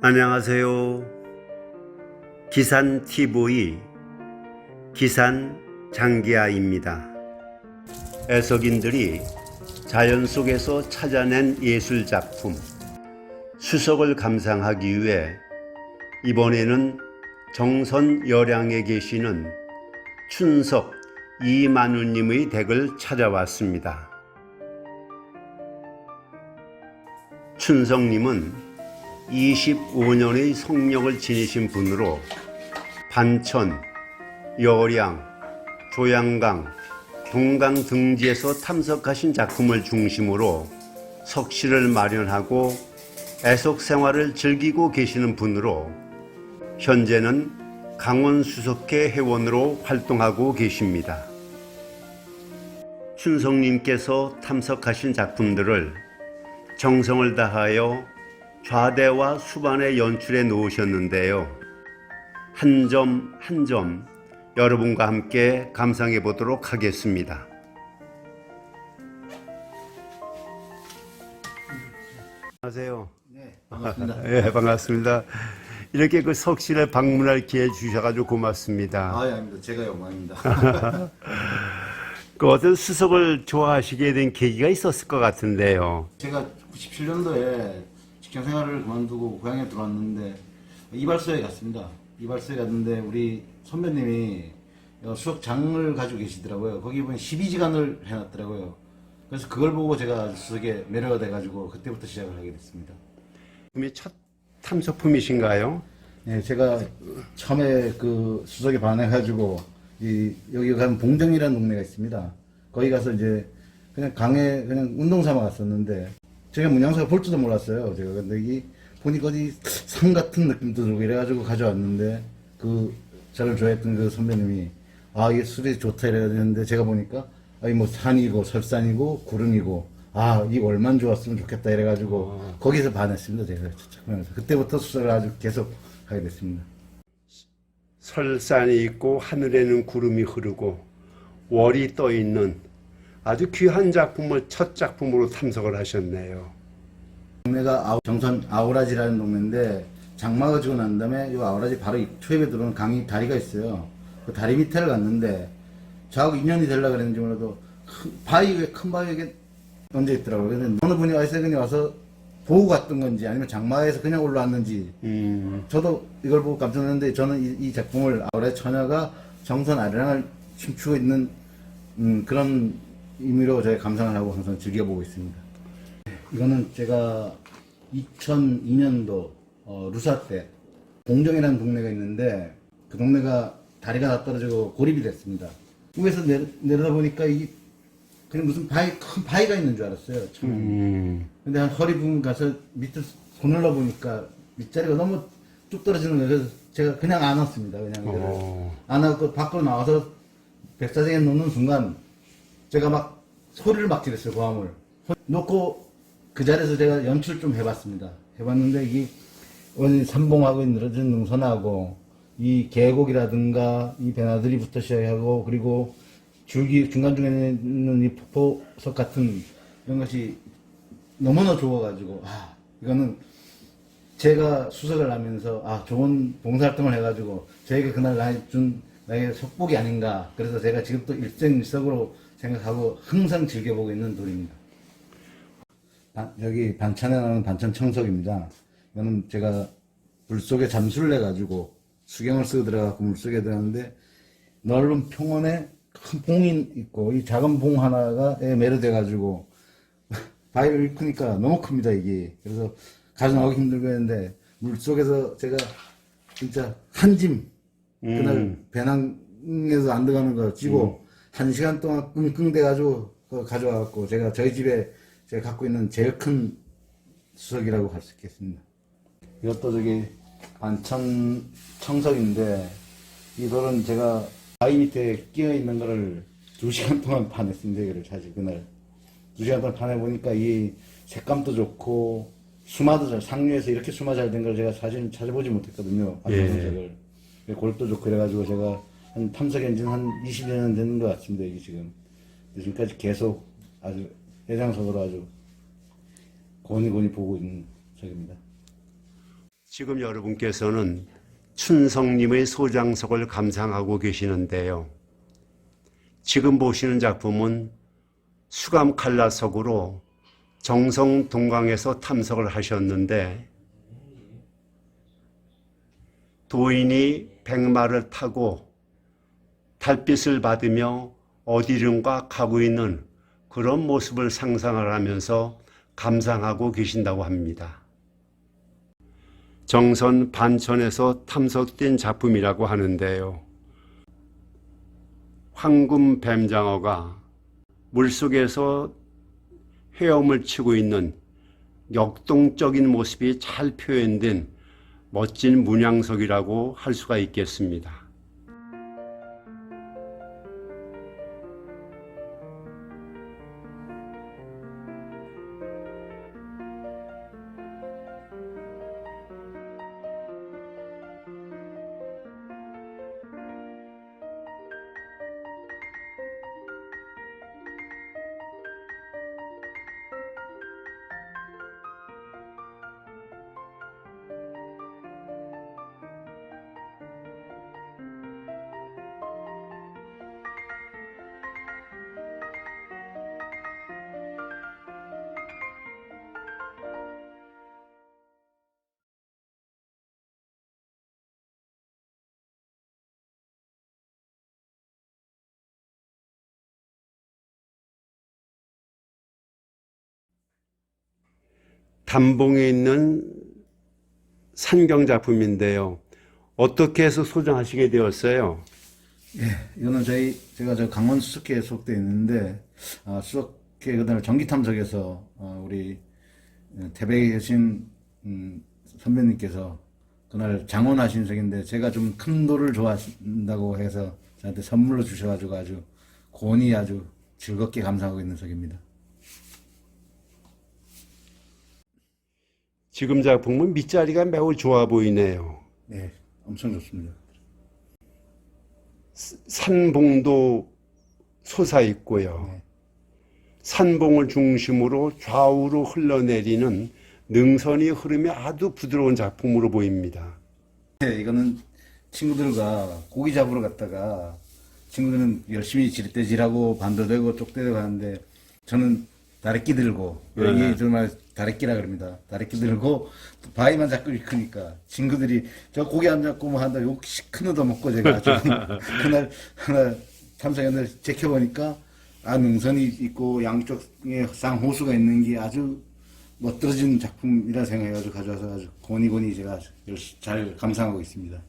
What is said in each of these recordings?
안녕하세요. 기산 TV 기산 장기하입니다. 애석인들이 자연 속에서 찾아낸 예술작품 수석을 감상하기 위해 이번에는 정선 열양에 계시는 춘석 이만우님의 댁을 찾아왔습니다. 춘석님은 25년의 성력을 지니신 분으로 반천, 열양, 조양강, 동강 등지에서 탐석하신 작품을 중심으로 석실을 마련하고 애석 생활을 즐기고 계시는 분으로 현재는 강원수석회 회원으로 활동하고 계십니다. 춘석님께서 탐석하신 작품들을 정성을 다하여 좌대와 수반의 연출해 놓으셨는데요. 한 점 한 점 여러분과 함께 감상해 보도록 하겠습니다. 안녕하세요. 네, 반갑습니다. 네, 반갑습니다. 이렇게 그 석실에 방문할 기회 주셔가지고 고맙습니다. 아닙니다. 제가 영광입니다. 그 어떤 수석을 좋아하시게 된 계기가 있었을 것 같은데요. 제가 97년도에 직장 생활을 그만두고 고향에 들어왔는데 이발소에 갔습니다. 이발소에 갔는데 우리 선배님이 수석장을 가지고 계시더라고요. 거기 보면 12지간을 해놨더라고요. 그래서 그걸 보고 제가 수석에 매료가 돼가지고 그때부터 시작을 하게 됐습니다. 그럼 첫 탐석품이신가요? 네, 제가 처음에 그 수석에 반해가지고 여기 가면 봉정이라는 동네가 있습니다. 거기 가서 이제 그냥 강에 그냥 운동 삼아 갔었는데 제가 문양사가 볼 줄도 몰랐어요. 제가 근데 이 보니까 어디 산 같은 느낌도 들고 이래가지고 가져왔는데 그 저를 좋아했던 그 선배님이 이게 술이 좋다 이래가지고 제가 보니까 뭐 산이고 설산이고 구름이고 이거 얼마나 좋았으면 좋겠다 이래가지고 거기서 반했습니다. 제가 착각하면서 그때부터 수석을 아주 계속 하게 됐습니다. 설산이 있고 하늘에는 구름이 흐르고 월이 떠 있는 아주 귀한 작품을 첫 작품으로 탐석을 하셨네요. 동네가 정선 아우라지라는 동네인데 장마가 지고 난 다음에 이 아우라지 바로 초입에 들어오는 강이 다리가 있어요. 그 다리 밑에를 갔는데 저하고 인연이 되려고 그랬는지 몰라도 큰 바위에 얹어 있더라고요. 근데 어느 분이 어디서 와서 보고 갔던 건지 아니면 장마에서 그냥 올라왔는지 저도 이걸 보고 깜짝 놀랐는데 저는 이 작품을 아우라지 처녀가 정선 아리랑을 춤추고 있는 그런 의미로 저희 감상을 하고 항상 즐겨보고 있습니다. 이거는 제가 2002년도 루사 때 봉정이라는 동네가 있는데 그 동네가 다리가 다 떨어지고 고립이 됐습니다. 위에서 내려다 보니까 이게 그냥 무슨 큰 바위가 있는 줄 알았어요. 처음에. 근데 한 허리 부분 가서 밑에 손을 넣어 보니까 밑자리가 너무 쭉 떨어지는 거예요. 그래서 제가 그냥 안 왔습니다. 그냥 안 하고 밖으로 나와서 백사장에 놓는 순간 제가 막 소리를 막 지르었어요. 고함을 놓고 그 자리에서 제가 연출 좀 해봤습니다. 해봤는데 이게 삼봉하고 늘어진 능선하고 이 계곡이라든가 이 배나들이부터 시작하고 그리고 줄기 중간중간에 있는 이 폭포석 같은 이런 것이 너무나 좋아가지고 이거는 제가 수석을 하면서 좋은 봉사활동을 해가지고 저에게 그날 나에게 속복이 아닌가. 그래서 제가 지금 또 일생일석으로 생각하고 항상 즐겨보고 있는 돌입니다. 여기 반찬에 나오는 반찬 청석입니다. 이거는 제가 물속에 잠수를 해가지고 수경을 쓰고 들어가고 물속에 들어갔는데 넓은 평원에 큰 봉이 있고 이 작은 봉 하나가 매료돼가지고 바위를 일으키니까 너무 큽니다 이게. 그래서 가져나오기 힘들고 했는데 물속에서 제가 진짜 한 짐 그날 배낭에서 안 들어가는 거 찌고 1시간 동안 끙끙 대가지고 가져와갖고 저희 집에 제가 갖고 있는 제일 큰 수석이라고 할 수 있겠습니다. 이것도 저기 반천 청석인데 이 돌은 제가 바위 밑에 끼어 있는 거를 2시간 동안 파냈습니다. 이거를 사실 그날 2시간 동안 파내보니까 이 색감도 좋고 수마도 잘 상류에서 이렇게 수마 잘 된 걸 제가 사실 찾아보지 못했거든요. 반천청석을. 골도 좋고 그래가지고 제가 한 탐석한 지는 한 20여 년 되는 것 같습니다. 이게 지금까지 계속 아주 해장석으로 아주 고니고니 보고 있는 석입니다. 지금 여러분께서는 춘성님의 소장석을 감상하고 계시는데요. 지금 보시는 작품은 수감 칼라석으로 정성 동강에서 탐석을 하셨는데 도인이 백마를 타고 달빛을 받으며 어디론가 가고 있는 그런 모습을 상상을 하면서 감상하고 계신다고 합니다. 정선 반천에서 탐석된 작품이라고 하는데요. 황금 뱀장어가 물속에서 헤엄을 치고 있는 역동적인 모습이 잘 표현된 멋진 문양석이라고 할 수가 있겠습니다. 담봉에 있는 산경 작품인데요. 어떻게 해서 소장하시게 되었어요? 예, 이거는 제가 저 강원 수석회에 속되어 있는데, 수석회 그다음에 전기 탐석에서 우리 태백에 계신 선배님께서 그날 장원하신 석인데 제가 좀 큰 돌을 좋아하신다고 해서 저한테 선물로 주셔가지고 아주 고온이 아주 즐겁게 감상하고 있는 석입니다. 지금 작품은 밑자리가 매우 좋아 보이네요. 네, 엄청 좋습니다. 산봉도 솟아 있고요. 네. 산봉을 중심으로 좌우로 흘러내리는 능선이 흐름이 아주 부드러운 작품으로 보입니다. 네, 이거는 친구들과 고기 잡으러 갔다가 친구들은 열심히 지렛대질하고 반도대고 쪽대고 하는데 저는 다래끼 들고 여기 정말 다래끼라 그럽니다. 다래끼 들고 바위만 잡고 일으키니까 친구들이 저 고기 안 잡고 뭐 한다 욕 시큰 얻어 먹고 제가 아주 그날 하나 탐색했는데 제켜보니까 능선이 있고 양쪽에 쌍호수가 있는 게 아주 멋들어진 작품이라 생각해가지고 가져와서 아주 고니고니 제가 잘 감상하고 있습니다.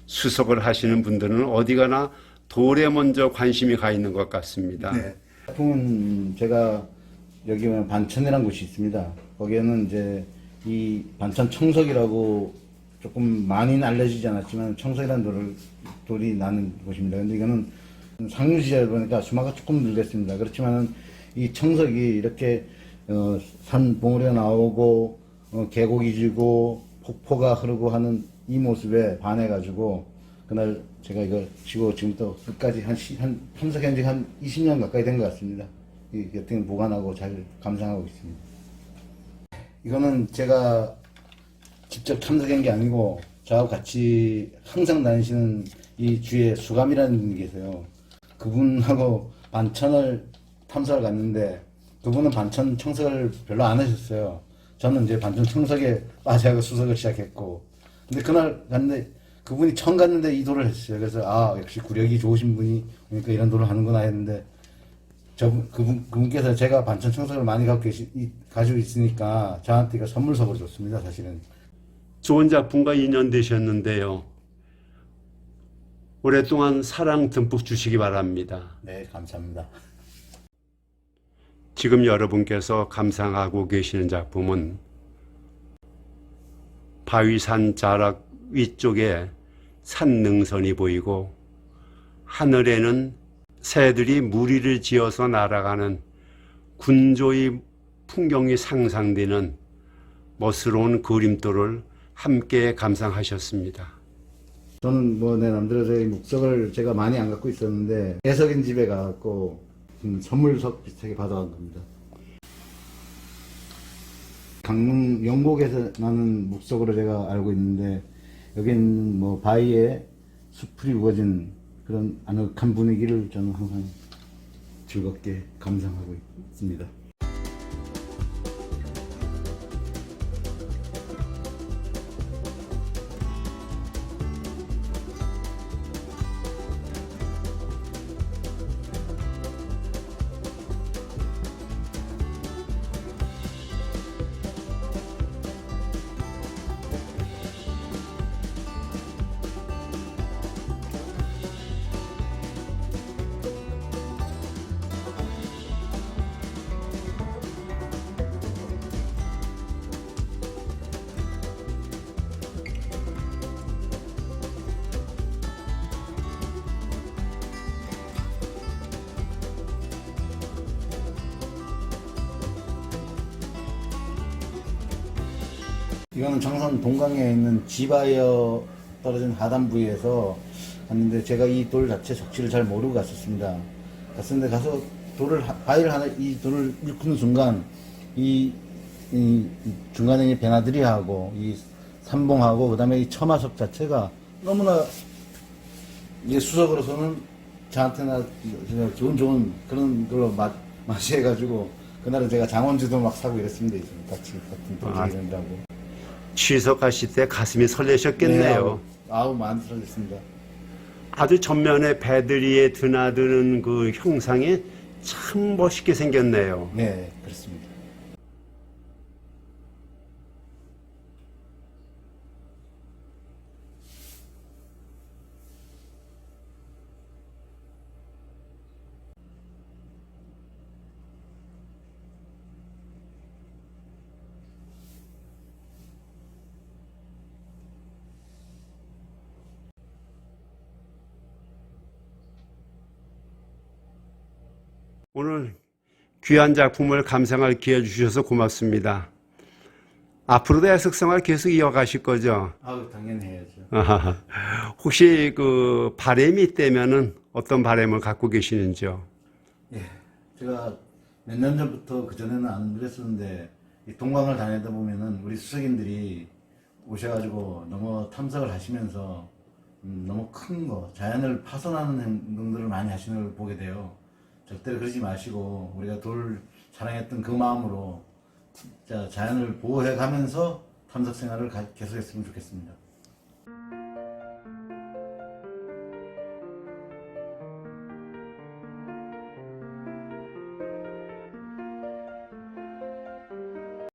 수석을 하시는 분들은 어디 가나 돌에 먼저 관심이 가 있는 것 같습니다. 네. 작품은 제가 여기 보면 반천이라는 곳이 있습니다. 거기에는 이제 이 반천 청석이라고 조금 많이는 알려지지 않았지만 청석이라는 돌이 나는 곳입니다. 근데 이거는 상류 시절 보니까 수마가 조금 늘겠습니다. 그렇지만은 이 청석이 이렇게 산 봉우리가 나오고 계곡이 지고 폭포가 흐르고 하는 이 모습에 반해가지고 그날 제가 이거 지고 지금부터 끝까지 한 탐색한 지 한 20년 가까이 된 것 같습니다. 이 여튼 보관하고 잘 감상하고 있습니다. 이거는 제가 직접 탐색한 게 아니고 저하고 같이 항상 다니시는 이 주위에 수감이라는 분이 계세요. 그분하고 반천을 탐색을 갔는데 그분은 반천 청석을 별로 안 하셨어요. 저는 이제 반천 청석에 빠져서 수석을 시작했고 근데 그날 갔는데 그분이 처음 갔는데 이 돌을 했어요. 그래서 역시 구력이 좋으신 분이 그러니까 이런 돌을 하는구나 했는데 그분께서 제가 반천 청석을 많이 가지고 있으니까 저한테 이거 선물석을 줬습니다. 사실은 좋은 작품과 인연되셨는데요. 오랫동안 사랑 듬뿍 주시기 바랍니다. 네, 감사합니다. 지금 여러분께서 감상하고 계시는 작품은 바위산 자락 위쪽에 산능선이 보이고 하늘에는 새들이 무리를 지어서 날아가는 군조의 풍경이 상상되는 멋스러운 그림도를 함께 감상하셨습니다. 저는 뭐 내 남대로 저희 묵석을 제가 많이 안 갖고 있었는데 애석인 집에 가갖고 선물석 비슷하게 받아간 겁니다. 강릉 영곡에서 나는 묵석으로 제가 알고 있는데 여기는 뭐 바위에 수풀이 우거진 그런 아늑한 분위기를 저는 항상 즐겁게 감상하고 있습니다. 이거는 정선 동강에 있는 지바이어 떨어진 하단 부위에서 갔는데 제가 이 돌 자체 적지를 잘 모르고 갔었습니다. 갔었는데 가서 바위를 하나, 이 돌을 일구는 순간 이 중간에 이 배나들이하고 이 삼봉하고 그 다음에 이 처마석 자체가 너무나 이게 수석으로서는 저한테나 기분 좋은 그런 걸로 맛이해가지고 그날은 제가 장원주도 막 사고 이랬습니다. 같이 같은 도시인이라고. 취석하실 때 가슴이 설레셨겠네요. 아우 많이 설렜습니다. 아주 전면에 배들이에 드나드는 그 형상이 참 멋있게 생겼네요. 네, 그렇습니다. 오늘 귀한 작품을 감상할 기회 주셔서 고맙습니다. 앞으로도 애석생활 계속 이어가실 거죠? 아우 당연히 해야죠. 아하하. 혹시 그 바람이 있다면은 어떤 바람을 갖고 계시는지요? 예, 제가 몇 년 전부터 그 전에는 안 그랬었는데 이 동강을 다니다 보면은 우리 수석인들이 오셔가지고 너무 탐색을 하시면서 너무 큰 거, 자연을 파손하는 행동들을 많이 하시는 걸 보게 돼요. 절대로 그러지 마시고 우리가 돌 사랑했던 그 마음으로 진짜 자연을 보호해 가면서 탐색 생활을 계속했으면 좋겠습니다.